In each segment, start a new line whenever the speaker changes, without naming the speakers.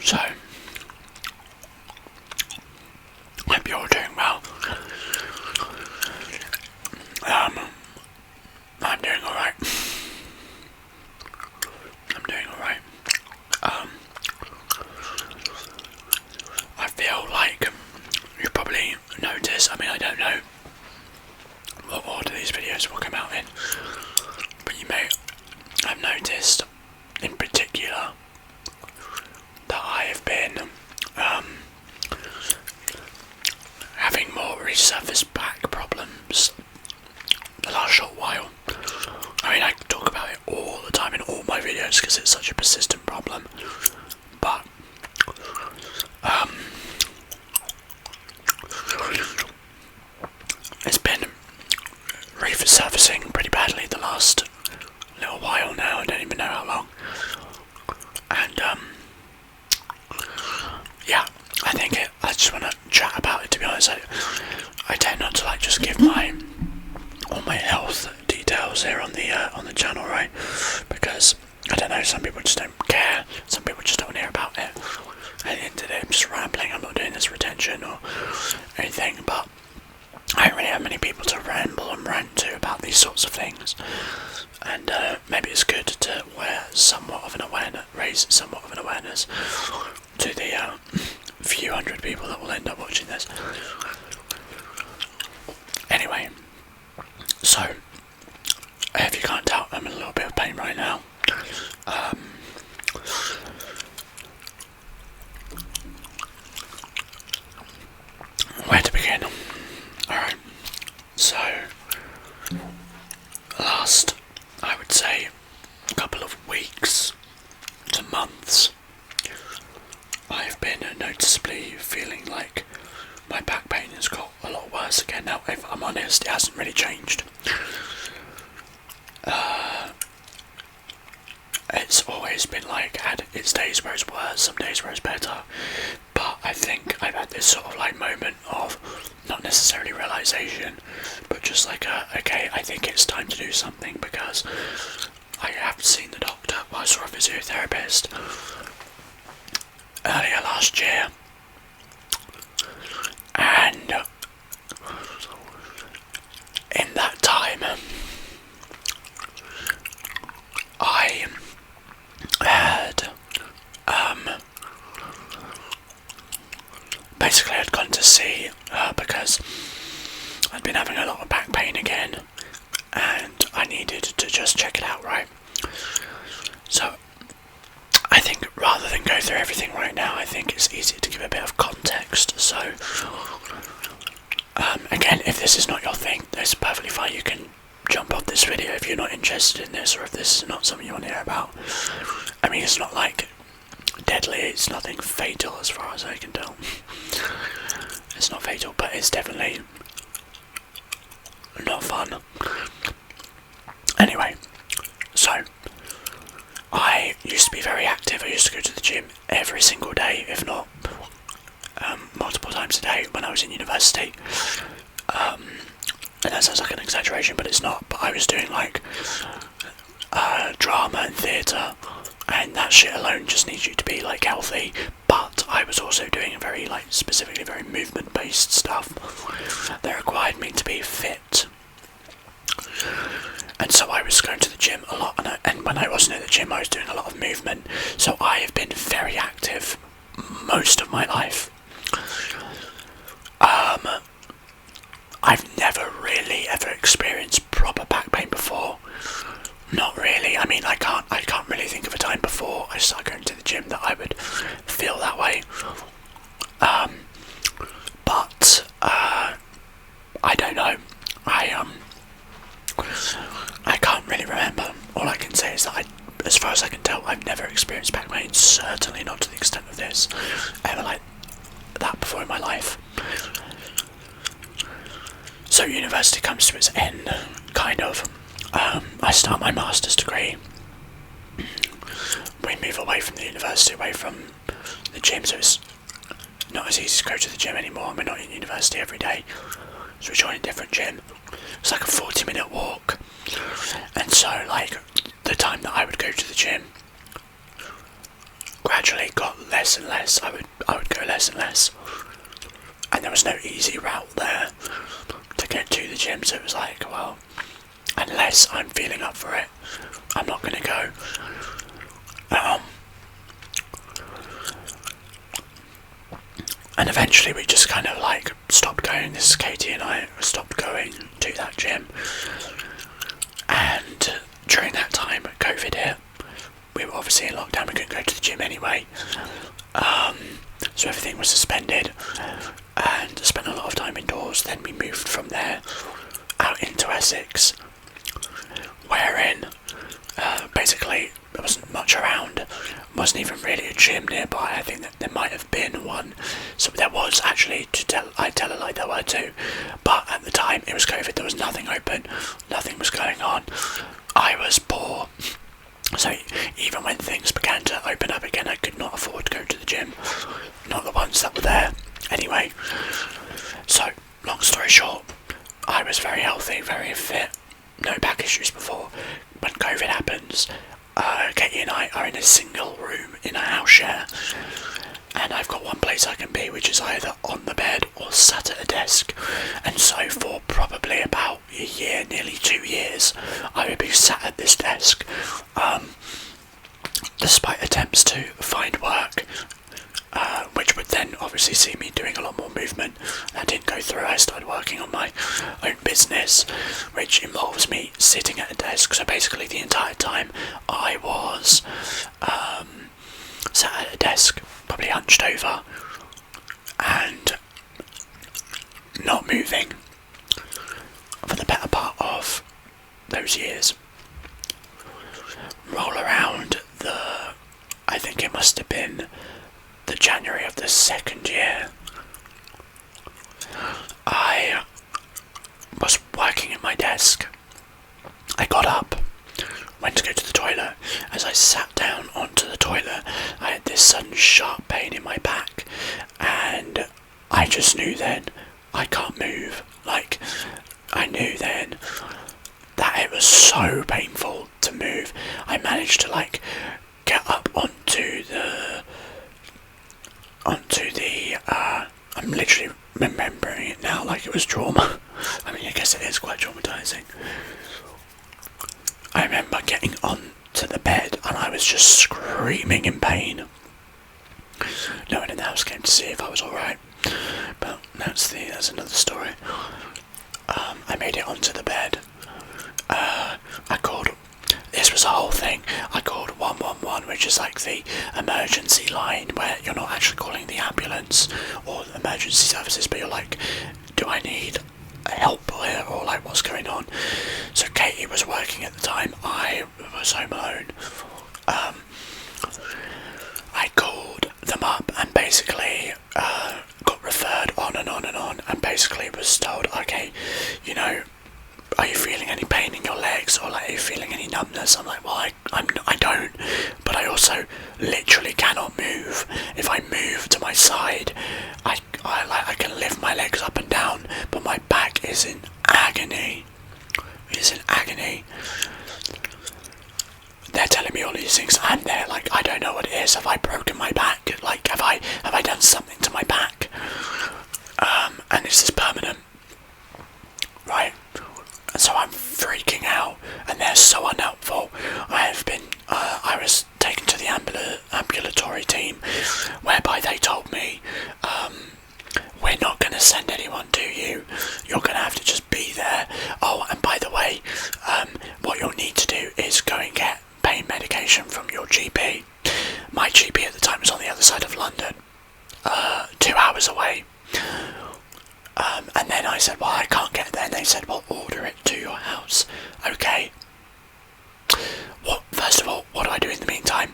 So, hope you're all doing well. I'm doing alright. I feel like you probably notice, I mean, I don't know what order these videos will come out in, but you may have noticed in particular that I have been having more resurfaced back problems the last short while. I mean, I talk about it all the time in all my videos because it's such a persistent problem, but it's been resurfacing pretty badly the last little while now. I don't even know how long. And yeah, I just want to chat about it, to be honest. I tend not to just give all my health details here on the channel, right? Because I don't know, some people just don't care, some people just don't hear about it. At the end of the day, I'm just rambling. I'm not doing this for attention or anything, but I don't really have many people to ramble and rant to about these sorts of things. And maybe it's good to raise somewhat of an awareness to the few hundred people that will end up watching this. Anyway, so if you can't tell, I'm in a little bit of pain right now. Where to begin? Alright, so last, I would say, couple of weeks to months, I've been noticeably feeling like my back pain has got a lot worse again. Now, if I'm honest, it hasn't really changed. It's always been had its days where it's worse, some days where it's better, but I think I've had this sort of moment of not necessarily realization, but just okay, I think it's time to do something, because I have seen the doctor. Well, I saw a physiotherapist earlier last year, and in that time I had basically I'd gone to see her because I'd been having a lot of back pain again, and I needed to just check it out, right? So I think rather than go through everything right now, I think it's easier to give a bit of context. So again, if this is not your thing, that's perfectly fine. You can jump off this video if you're not interested in this, or if this is not something you want to hear about. I mean, it's not deadly, it's nothing fatal as far as I can tell. It's not fatal, but it's definitely not fun. Anyway, so I used to be very active. I used to go to the gym every single day, if not multiple times a day when I was in university. And that sounds like an exaggeration, but it's not. But I was doing drama and theatre, and that shit alone just needs you to be healthy. But I was also doing very specifically very movement based stuff that required me to be fit. And so I was going to the gym a lot, and when I wasn't at the gym I was doing a lot of movement. So I have been very active most of my life. I've never really ever experienced proper back pain before. Not really. I mean, I can't really think of a time before I started going to the gym that I would feel that way. But I don't know. I can't really remember. All I can say is that as far as I can tell, I've never experienced back pain. Certainly not to the extent of this ever like that before in my life. So university comes to its end, kind of. I start my master's degree. We move away from the university, away from the gym, so it's not as easy to go to the gym anymore, and we're not in university every day. So we join a different gym. It's like a 40-minute walk. And so, the time that I would go to the gym, gradually got less and less. I would go less and less, and there was no easy route there to get to the gym. So it was like, well, unless I'm feeling up for it, I'm not going to go. And eventually we just kind of like stopped going. This is Katie and I stopped going to that gym. And during that time, COVID hit. We were obviously in lockdown. We couldn't go to the gym anyway. So everything was suspended, and spent a lot of time indoors. Then we moved from there out into Essex, wherein basically there wasn't much around. Wasn't even really a gym nearby. I think that there might have been one. So there was actually, I tell a lie, there were two. But at the time it was COVID, there was nothing open, nothing was going on. I was poor. So even when things began to open up again, I could not afford to go to the gym. Not the ones that were there. Anyway, so long story short, I was very healthy, very fit, no back issues before. When COVID happens, Katie and I are in a single room in a house share, and I've got one place I can be, which is either on the bed or sat at a desk. And so for probably about a year, nearly 2 years, I would be sat at this desk, despite attempts to find work, which would then obviously see me doing a lot more movement. That didn't go through. I started working on my own business, which involves me sitting at a desk. So basically the entire time I was sat at a desk, probably hunched over and not moving for the better part of those years. Roll around I think it must have been the January of the second year. I was working at my desk. I got up, went to go to the toilet. As I sat down onto the toilet, I had this sudden sharp pain in my back, and I just knew then I can't move. Like, I knew then that it was so painful to move. I managed to like get up onto the I'm literally remembering it now like it was trauma. I mean, I guess it is quite traumatizing. I remember getting onto the bed and I was just screaming in pain. No one in the house came to see if I was alright, but that's another story. I made it onto the bed. This was a whole thing. I called 111, which is like the emergency line where you're not actually calling the ambulance or the emergency services, but you're like, do I need help here, or like what's going on? So Katie was working at the time. I was home alone. I called them up and basically got referred on and on and on, and basically was told, okay, you know, are you feeling any pain in your legs, or like, are you feeling any numbness? I'm like, well, I don't, but I also literally cannot move. If I move to my side, I can lift my legs up and down, but my back is in agony. It is in agony. They're telling me all these things, and they're like, I don't know what it is. Have I broken my back? Like, have I done something to my back? And is this permanent? Right? And so I'm freaking out, and they're so unhelpful. I was taken to the ambulatory team, whereby they told me, we're not going to send anyone to you. You're going to have to just be there. Oh, and by the way, what you'll need to do is go and get pain medication from your GP. My GP at the time was on the other side of London, 2 hours away. And then I said, well, I can't get there. And they said, well, order it to your house. Okay. First of all, what do I do in the meantime?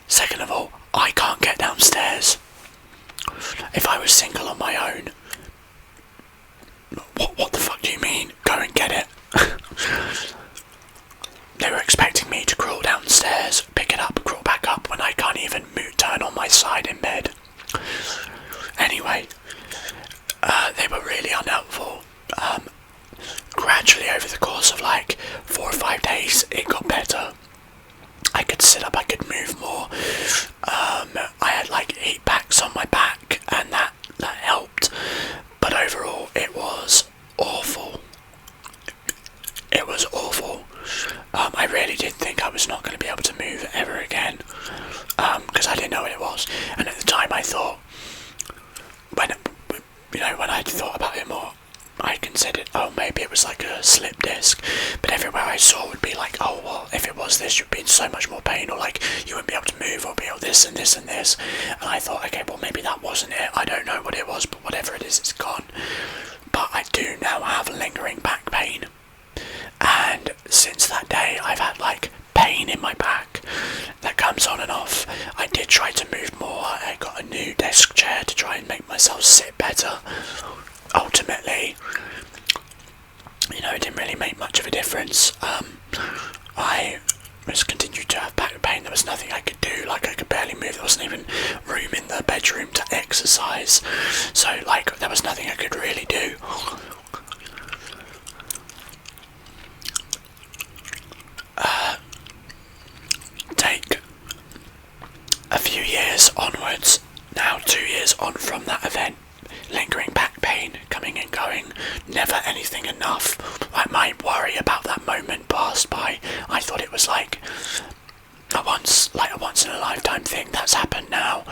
Second of all, I can't get downstairs. If I was single on my own, what the fuck do you mean? Go and get it. They were expecting me to crawl downstairs, pick it up, crawl back up, when I can't even turn on my side in bed. Anyway, they were really unhelpful. Gradually, over the course of like 4 or 5 days, it got better. I could sit up, I could move more. it was. And at the time I thought, when I thought about it more, I considered, oh, maybe it was like a slip disc, but everywhere I saw would be like, oh, well, if it was this, you'd be in so much more pain, or like, you wouldn't be able to move, or be able this and this and this, and I thought, okay, well, maybe that wasn't it, I don't know what it was, but whatever it is, it's gone. But I do now have lingering back pain, and since that day, I've had like pain in my back that comes on and off. I did try to move more. I got a new desk chair to try and make myself sit better. Ultimately, it didn't really make much of a difference. I just continued to have back pain. There was nothing I could do. Like, I could barely move. There wasn't even room in the bedroom to exercise. So, like, there was nothing I could really do. Take a few years onwards, now 2 years on from that event, lingering back pain, coming and going, never anything enough. I might worry about that moment passed by. I thought it was like a once in a lifetime thing that's happened now.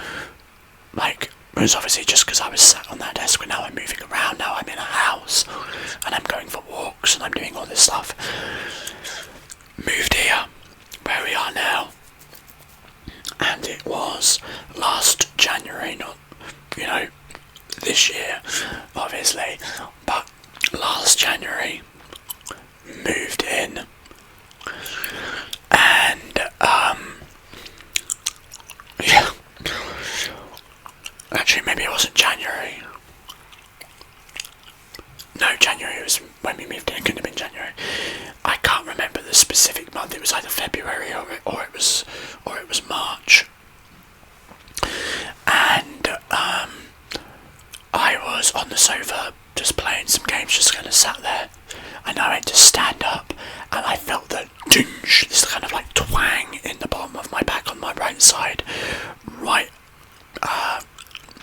Like, it was obviously just because I was sat on that desk, but now I'm moving around, now I'm in a house, and I'm going for walks, and I'm doing all this stuff. Moved here, where we are now, and it was last January, not, this year, obviously, but last January, moved in, and, yeah, actually, maybe it wasn't January. No, January was when we moved in. It couldn't have been January. I can't remember the specific month. It was either February or it was March. And I was on the sofa just playing some games, just kind of sat there, and I went to stand up, and I felt the dinge, this kind of like twang in the bottom of my back on my right side, right.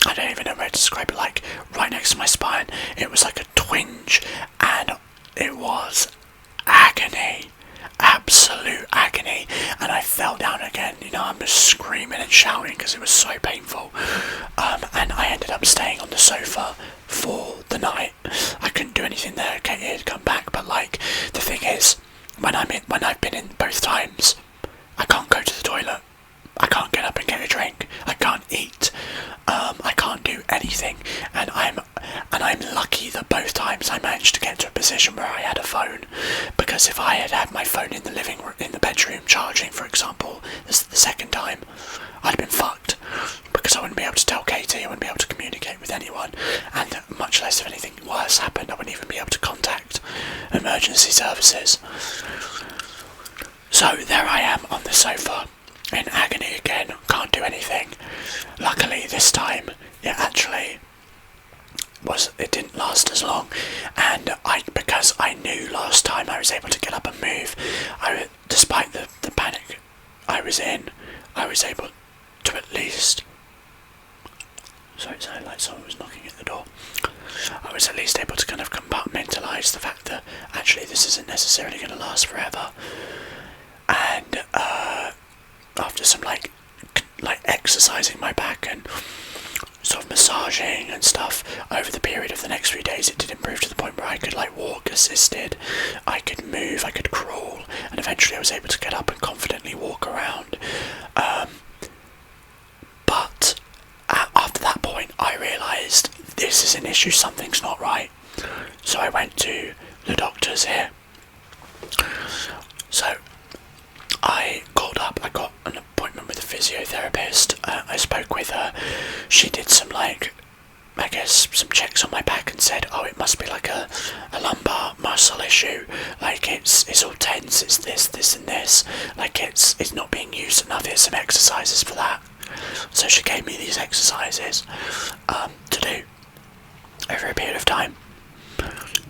I don't even know where to describe it, like right next to my spine. It was like a twinge, and it was agony, absolute agony, and I fell down again. I was screaming and shouting because it was so painful, and I ended up staying on the sofa for the night. I couldn't do anything there. Okay, it had come back, but like, the thing is, when I've been in both times, I can't go to the toilet. I can't get up and get a drink. I can't eat. I can't do anything, and I'm lucky that both times I managed to get to a position where I had a phone, because if I had my phone in the living room, in the bedroom charging, for example, this is the second time, I'd have been fucked, because I wouldn't be able to tell Katie, I wouldn't be able to communicate with anyone, and much less if anything worse happened, I wouldn't even be able to contact emergency services. So there I am on the sofa, in agony again, can't do anything. Luckily this time, it didn't last as long, and because I knew last time I was able to get up and move, despite the panic I was in, I was able to at least, sorry, it sounded like someone was knocking at the door. I was at least able to kind of compartmentalise the fact that actually this isn't necessarily going to last forever, and after some like exercising my back and sort of massaging and stuff over the period of the next few days, it did improve to the point where I could like walk assisted, I could move, I could crawl, and eventually I was able to get up and confidently walk around. But after that point I realised this is an issue, something's not right. So I went to the doctors here. So I called up, I got an appointment with a physiotherapist, I spoke with her, she did some some checks on my back and said, oh, it must be like a lumbar muscle issue, like it's all tense, it's this and this, like it's not being used enough, here's some exercises for that. So she gave me these exercises to do over a period of time,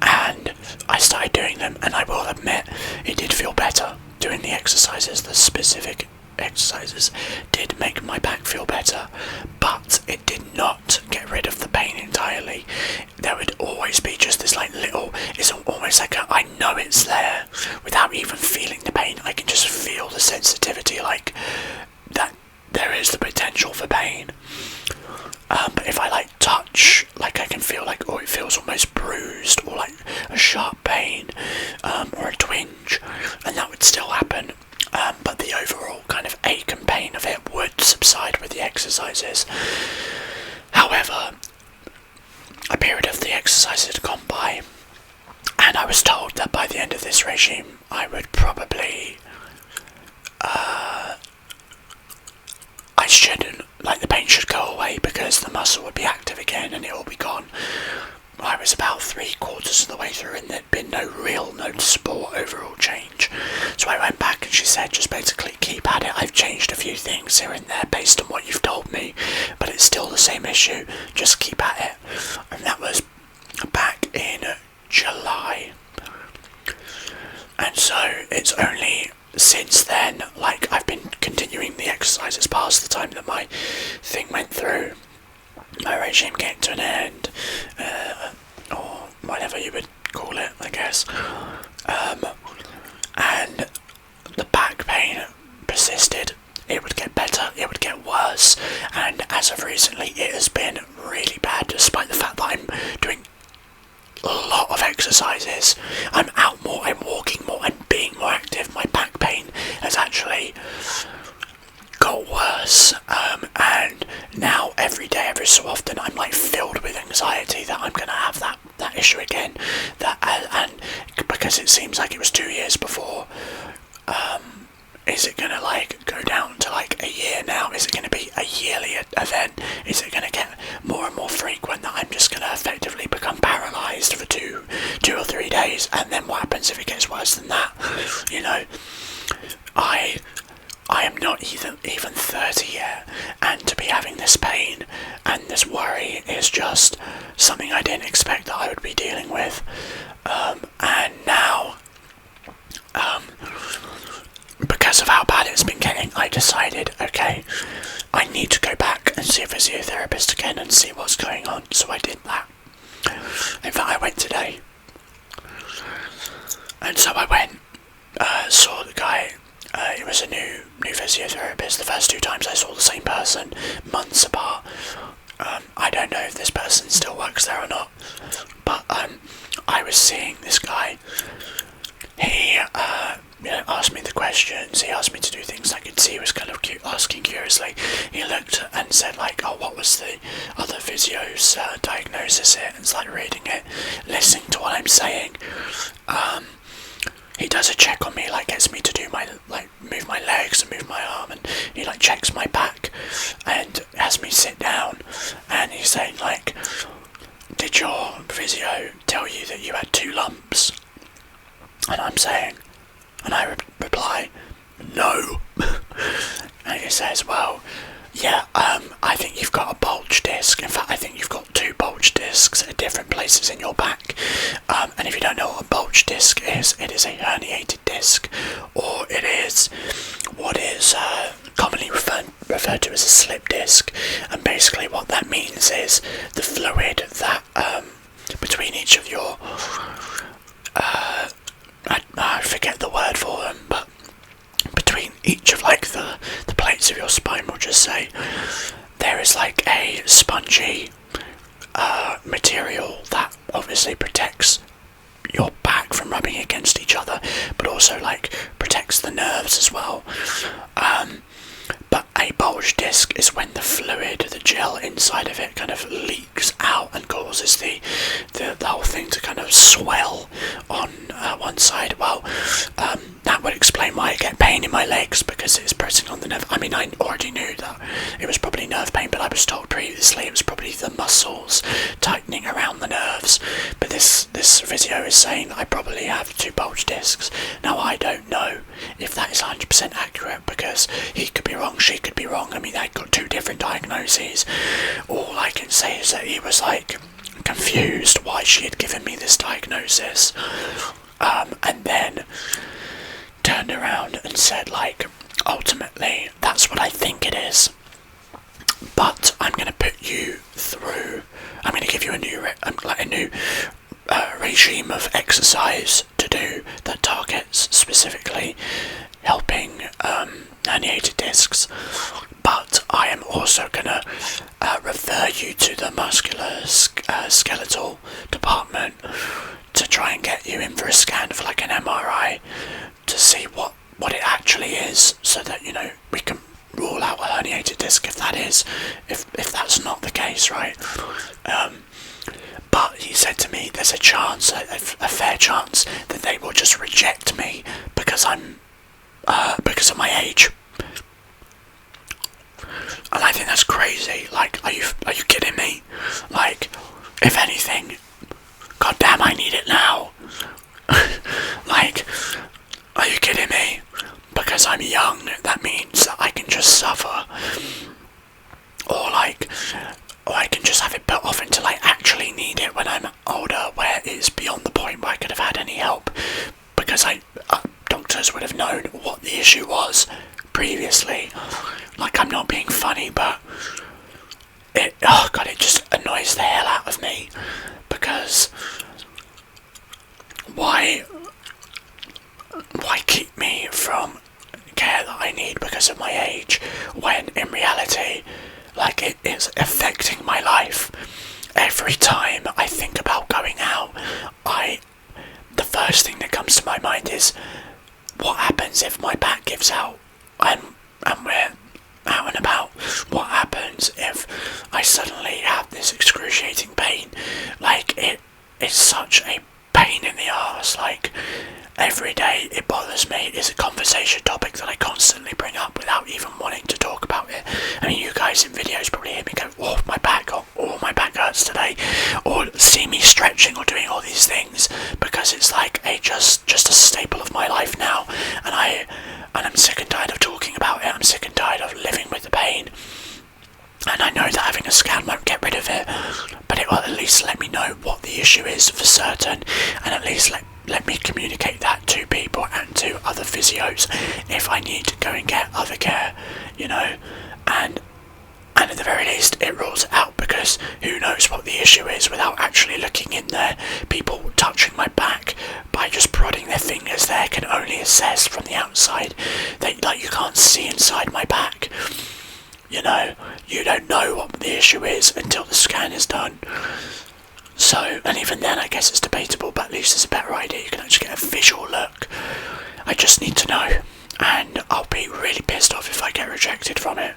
and I started doing them, and I will admit it did feel better. Doing the exercises, the specific exercises, did make my back feel better, but it did not get rid of the pain entirely. There would always be just this it's almost like I know it's there without even feeling the pain. I can just feel the sensitivity, like that there is the potential for pain. pain. But if I like touch, like I can feel like, oh, it feels almost bruised, or like a sharp pain, or a twinge, and that would still happen. But the overall kind of ache and pain of it would subside with the exercises. However, a period of the exercises had gone by, and I was told that by the end of this regime, I would probably, I shouldn't, like the pain should go away because the muscle would be active again and it will be gone. I was about 3/4 of the way through and there'd been no real noticeable overall change. So I went back and she said, just basically keep at it. I've changed a few things here and there based on what you've told me, but it's still the same issue. Just keep at it. And that was back in July. And so it's only since then, like, I've been continuing the exercises past the time that my thing went through. My regime came to an end, or whatever you would call it, I guess. And the back pain persisted. It would get better, it would get worse, and as of recently, it has been really bad, despite the fact that I'm doing a lot of exercises. I'm out more, I'm walking more, I'm being more active. My back pain has actually got worse, and now every day, every so often, I'm like filled with anxiety that I'm gonna have that issue again. And because it seems like it was 2 years before, is it gonna like go down to like a year now? Is it gonna be a yearly event? Is it gonna get more and more frequent that I'm just gonna effectively become paralysed for two or 3 days? And then what happens if it gets worse than that? You know, I am not even 30 yet, and to be having this pain and this worry is just something I didn't expect that I would be dealing with. And now, because of how bad it's been getting, I decided, okay, I need to go back and see a physiotherapist again and see what's going on. So I did that. In fact, I went today. And so I went, saw the guy. It was a new physiotherapist. The first 2 times I saw the same person, months apart. I don't know if this person still works there or not, but I was seeing this guy. He asked me the questions. He asked me to do things I could see. He was kind of asking curiously. He looked and said like, oh, what was the other physio's diagnosis here? And started reading it, listening to what I'm saying. He does a check on me, like gets me to do move my legs and move my arm, and he like checks my back and has me sit down, and he's saying like, did your physio tell you that you had 2 lumps? And I'm saying, and I reply, no. And he says, well, yeah, I think you've got a bulge disc. In fact, I think you've got 2 bulge discs at different places in your back. And if you don't know what a bulge disc is, it is a herniated disc, or it is what is commonly referred to as a slip disc. And basically what that means is the fluid that between each of your I forget the word for them, but between each of like the plates of your spine, we'll just say, there is like a spongy material that obviously protects your back from rubbing against each other, but also like protects the nerves as well. But a bulge disc is when the fluid, the gel inside of it, kind of leaks out and causes the whole thing to kind of swell on one side. Well, that would explain why I get pain in my legs, because it's pressing on the nerve. I mean, I already knew that it was probably nerve pain, but I was told previously it was probably the muscles tightening around the nerves. But this physio is saying that I probably have 2 bulge discs. Now, I don't know if that is 100% accurate, because he could be wrong, she could be wrong. I mean, they'd got 2 different diagnoses. All I can say is that he was like confused why she had given me this diagnosis, and then turned around and said like, ultimately that's what I think it is, but I'm going to put you through, I'm going to give you a new regime of exercise to do that targets specifically helping herniated discs, but I am also going to refer you to the skeletal department to try and get you in for a scan for like an MRI to see what it actually is, so that, you know, we can rule out a herniated disc if that's not the case, right? But he said to me there's a chance, a fair chance, that they will just reject me because because of my age. And I think that's crazy. Like, are you kidding me? Like, if anything, goddamn, I need it now. Like, are you kidding me? Because I'm young, that means that I can just suffer. Or I can just have it put off until I actually need it when I'm older, where it's beyond the point where I could have had any help. Because doctors would have known what the issue was previously. Like, I'm not being funny, but it just annoys the hell out of me. Because why keep me from care that I need because of my age, when in reality, like, it is affecting my life. Every time I think about going out, the first thing that comes to my mind is, what happens if my back gives out and we're out and about? What happens if I suddenly have this excruciating pain? Like, it is such a pain in the arse. Like, every day it bothers me. It's a conversation topic that I constantly bring up without even wanting to talk about it. I mean, you guys in videos probably hear me go, oh, my back, or my back hurts today, or see me stretching or doing all these things, because it's like just a staple of my life now, and I'm sick and tired of talking about it. I'm sick and tired of living with the pain. And I know that having a scan won't get rid of it, but it will at least let me know what the issue is for certain, and at least let me communicate that to people and to other physios if I need to go and get other care, you know. And at the very least, it rules it out, because who knows what the issue is without actually looking in there. People touching my back by just prodding their fingers there can only assess from the outside. You can't see inside my back. You know, you don't know what the issue is until the scan is done. So, and even then I guess it's debatable, but at least it's a better idea. You can actually get a visual look. I just need to know, and I'll be really pissed off if I get rejected from it,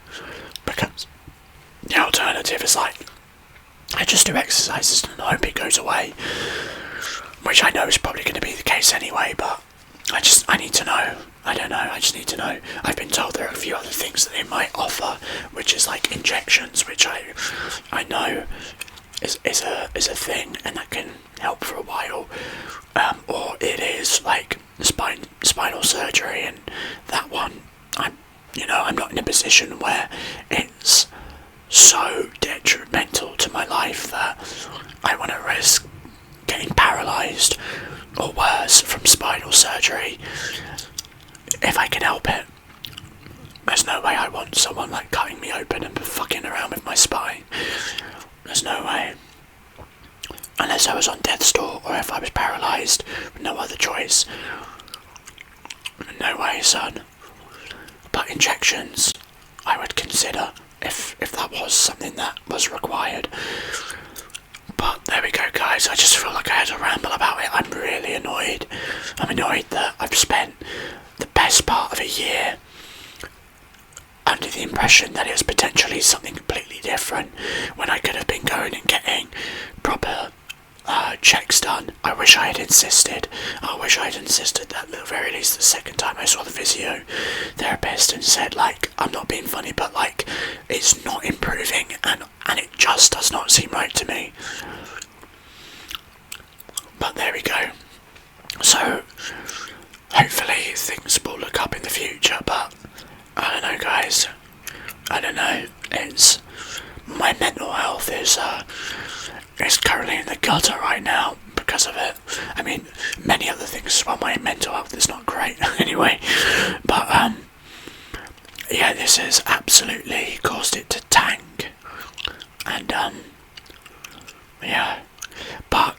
because the alternative is like, I just do exercises and hope it goes away, which I know is probably going to be the case anyway, but I need to know. I don't know, I just need to know. I've been told there are a few other things that they might offer, which is like injections, which I know is a thing, and that can help for a while. Or it is like spinal surgery, and that one, I'm not in a position where it's so detrimental to my life that I want to risk getting paralysed or worse from spinal surgery if I can help it. There's no way I want someone like cutting me open and fucking around with my spine. There's no way. Unless I was on death's door, or if I was paralysed with no other choice. No way, son. But injections, I would consider if that was something that was required. But there we go, guys. I just feel like I had to ramble about it. I'm really annoyed. I'm annoyed that I've spent the best part of a year under the impression that it was potentially something completely different, when I could have been going and getting proper checks done. I wish I had insisted. I wish I had insisted that at the very least the second time I saw the physiotherapist and said, like, I'm not being funny, but like, it's not improving, and it just does not seem right to me. But there we go. So hopefully things will look up in the future, but I don't know, guys. I don't know. It's my mental health is currently in the gutter right now because of it. I mean, many other things as well. My mental health is not great anyway. But yeah, this has absolutely caused it to tank. And yeah, but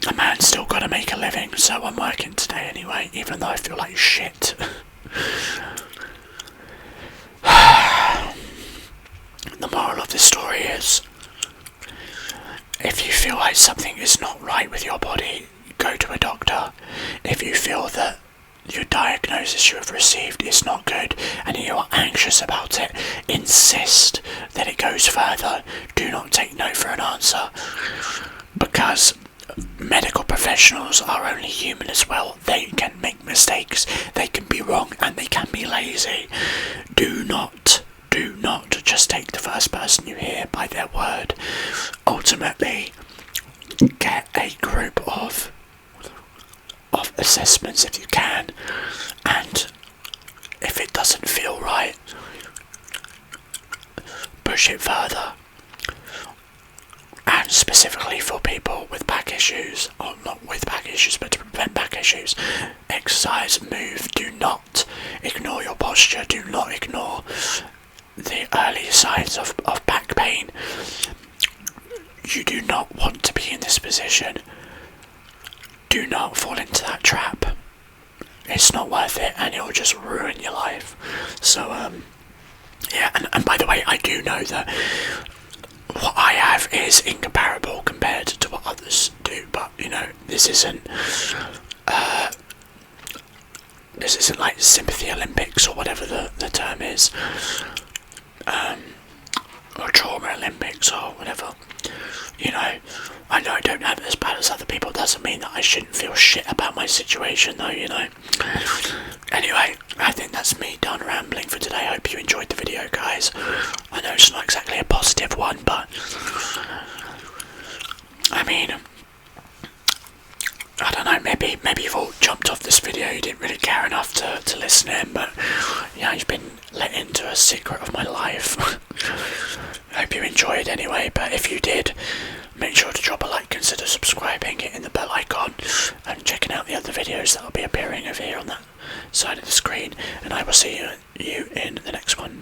a man's still got to make a living, so I'm working today anyway, even though I feel like shit. The moral of this story is, If you feel like something is not right with your body, go to a doctor. If you feel that your diagnosis you have received is not good and you are anxious about it, insist that it goes further. Do not take no for an answer, because medical professionals are only human as well. They can make mistakes, they can be wrong, and they can be lazy. Do not just take the first person you hear by their word. Ultimately, get a group of assessments if you can, and if it doesn't feel right, push it further. And specifically for people with back issues, or not with back issues, but to prevent back issues, exercise, move. Do not ignore your posture. Do not ignore the early signs of back pain. You do not want to be in this position. Do not fall into that trap. It's not worth it, and it will just ruin your life. So, yeah, and by the way, I do know that what I have is incomparable compared to what others do, but, you know, this isn't like sympathy Olympics or whatever the term is, or trauma Olympics or whatever. You know I don't have it as bad as other people. Doesn't mean that I shouldn't feel shit about my situation, though, you know. Anyway, I think that's me done rambling for today. I hope you enjoyed the video, guys. I know it's not exactly a positive one, but I mean, I don't know, maybe you've all jumped off this video, you didn't really care enough to listen in, but yeah, you've been let into a secret of my life. I hope you enjoyed anyway, but if you did, make sure to drop a like, consider subscribing, hitting the bell icon, and checking out the other videos that will be appearing over here on that side of the screen, and I will see you in the next one.